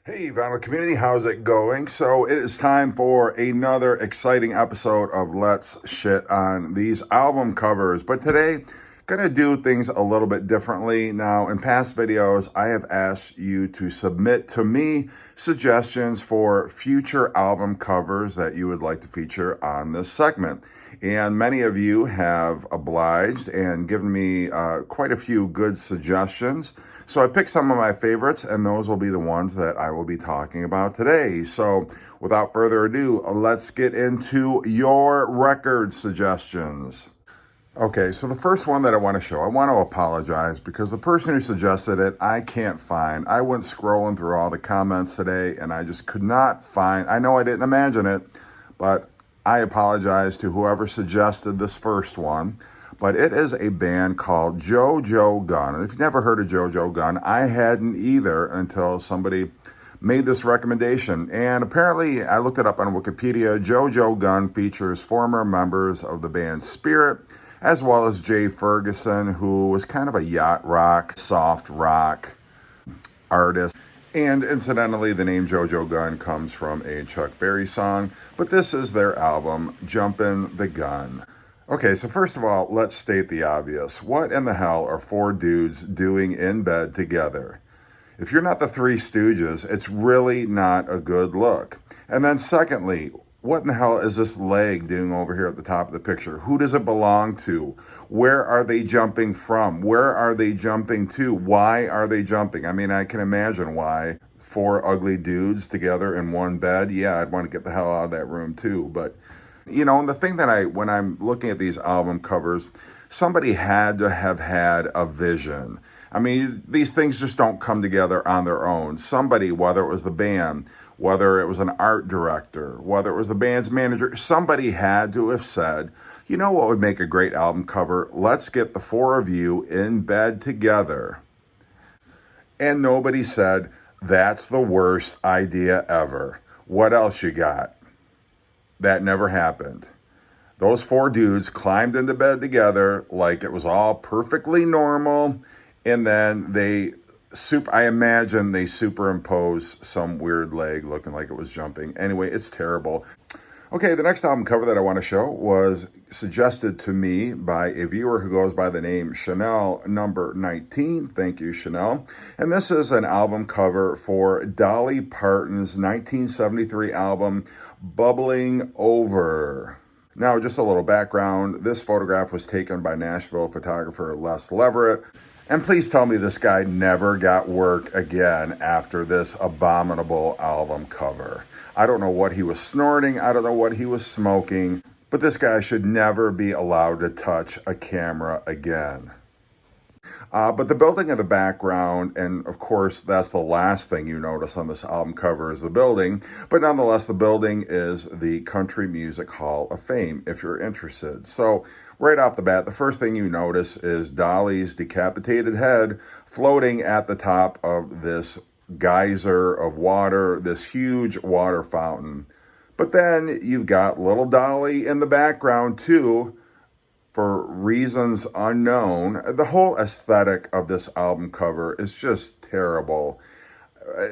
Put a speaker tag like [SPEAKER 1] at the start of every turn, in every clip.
[SPEAKER 1] Hey, vinyl community, how's it going? So it is time for another exciting episode of Let's Shit on these album covers. But today, gonna do things a little bit differently. Now, in past videos, I have asked you to submit to me suggestions for future album covers that you would like to feature on this segment. And many of you have obliged and given me quite a few good suggestions. So I picked some of my favorites, and those will be the ones that I will be talking about today. So without further ado, let's get into your record suggestions. Okay, so the first one that I want to show, I want to apologize because the person who suggested it, I can't find. I went scrolling through all the comments today, and I just could not find. I know I didn't imagine it, but I apologize to whoever suggested this first one. But it is a band called Jo Gunne. And if you've never heard of Jo Gunne, I hadn't either until somebody made this recommendation. And apparently, I looked it up on Wikipedia. Jo Gunne features former members of the band Spirit, as well as Jay Ferguson, who was kind of a yacht rock, soft rock artist. And incidentally, the name Jo Gunne comes from a Chuck Berry song. But this is their album, Jumpin' the Gun. Okay, so first of all, let's state the obvious. What in the hell are four dudes doing in bed together? If you're not the Three Stooges, it's really not a good look. And then secondly, what in the hell is this leg doing over here at the top of the picture? Who does it belong to? Where are they jumping from? Where are they jumping to? Why are they jumping? I mean, I can imagine why. Four ugly dudes together in one bed. Yeah, I'd want to get the hell out of that room too, but you know, and the thing that when I'm looking at these album covers, somebody had to have had a vision. I mean, these things just don't come together on their own. Somebody, whether it was the band, whether it was an art director, whether it was the band's manager, somebody had to have said, you know what would make a great album cover? Let's get the four of you in bed together. And nobody said, that's the worst idea ever. What else you got? That never happened. Those four dudes climbed into bed together like it was all perfectly normal, and then I imagine they superimposed some weird leg looking like it was jumping. Anyway, it's terrible. Okay, the next album cover that I want to show was suggested to me by a viewer who goes by the name Chanel number 19. Thank you, Chanel. And this is an album cover for Dolly Parton's 1973 album, Bubbling Over. Now, just a little background. This photograph was taken by Nashville photographer Les Leverett. And please tell me this guy never got work again after this abominable album cover. I don't know what he was snorting. I don't know what he was smoking. But this guy should never be allowed to touch a camera again. But the building in the background, and of course, that's the last thing you notice on this album cover is the building. But nonetheless, the building is the Country Music Hall of Fame, if you're interested. So right off the bat, the first thing you notice is Dolly's decapitated head floating at the top of this geyser of water, this huge water fountain. But then you've got little Dolly in the background too, for reasons unknown. The whole aesthetic of this album cover is just terrible.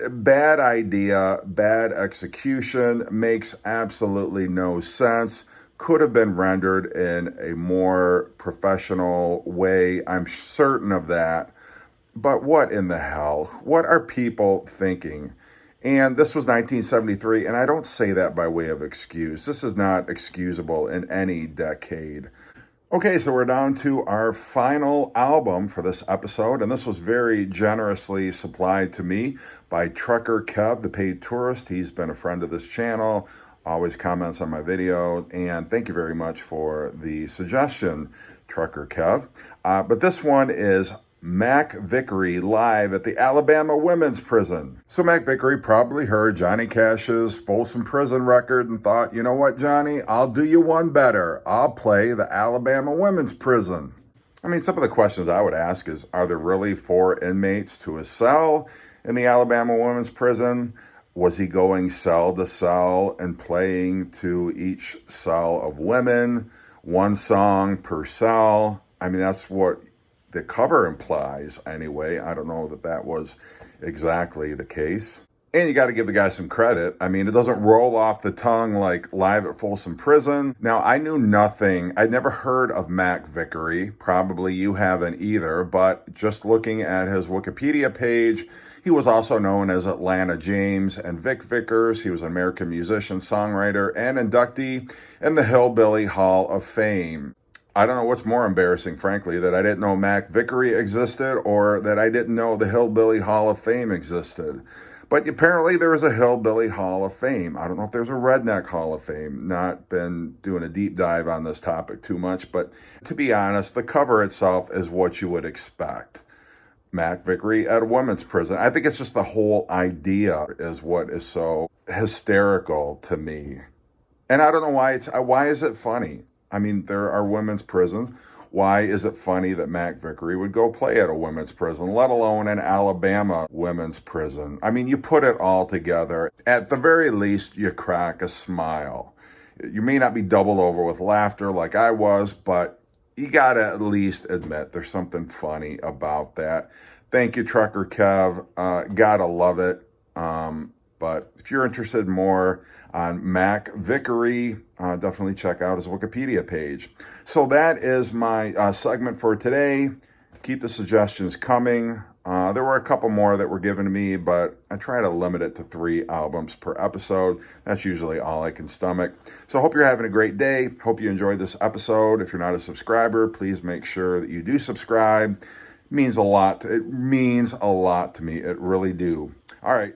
[SPEAKER 1] Bad idea, bad execution, makes absolutely no sense. Could have been rendered in a more professional way. I'm certain of that. But what in the hell? What are people thinking? And this was 1973, and I don't say that by way of excuse. This is not excusable in any decade. Okay, so we're down to our final album for this episode, and this was very generously supplied to me by Trucker Kev, the paid tourist. He's been a friend of this channel, always comments on my videos, and thank you very much for the suggestion, Trucker Kev. But this one is Mac Vickery live at the Alabama Women's Prison. So Mac Vickery probably heard Johnny Cash's Folsom Prison record and thought, you know what, Johnny, I'll do you one better. I'll play the Alabama Women's Prison. I mean, some of the questions I would ask is, are there really 4 inmates to a cell in the Alabama Women's Prison? Was he going cell to cell and playing to each cell of women, one song per cell? I mean, that's what the cover implies anyway. I don't know that that was exactly the case. And you got to give the guy some credit. I mean, it doesn't roll off the tongue like Live at Folsom Prison. Now, I knew nothing. I'd never heard of Mac Vickery. Probably you haven't either. But just looking at his Wikipedia page, he was also known as Atlanta James and Vic Vickers. He was an American musician, songwriter, and inductee in the Hillbilly Hall of Fame. I don't know what's more embarrassing, frankly, that I didn't know Mac Vickery existed or that I didn't know the Hillbilly Hall of Fame existed. But apparently there is a Hillbilly Hall of Fame. I don't know if there's a Redneck Hall of Fame. Not been doing a deep dive on this topic too much, but to be honest, the cover itself is what you would expect. Mac Vickery at a women's prison. I think it's just the whole idea is what is so hysterical to me. And I don't know why is it funny? I mean, there are women's prisons. Why is it funny that Mac Vickery would go play at a women's prison, let alone an Alabama women's prison? I mean, you put it all together. At the very least, you crack a smile. You may not be doubled over with laughter like I was, but you got to at least admit there's something funny about that. Thank you, Trucker Kev. Gotta love it. But if you're interested more on Mac Vickery, definitely check out his Wikipedia page. So that is my segment for today. Keep the suggestions coming. There were a couple more that were given to me, but I try to limit it to 3 albums per episode. That's usually all I can stomach. So I hope you're having a great day. Hope you enjoyed this episode. If you're not a subscriber, please make sure that you do subscribe. It means a lot. It means a lot to me. It really do. All right.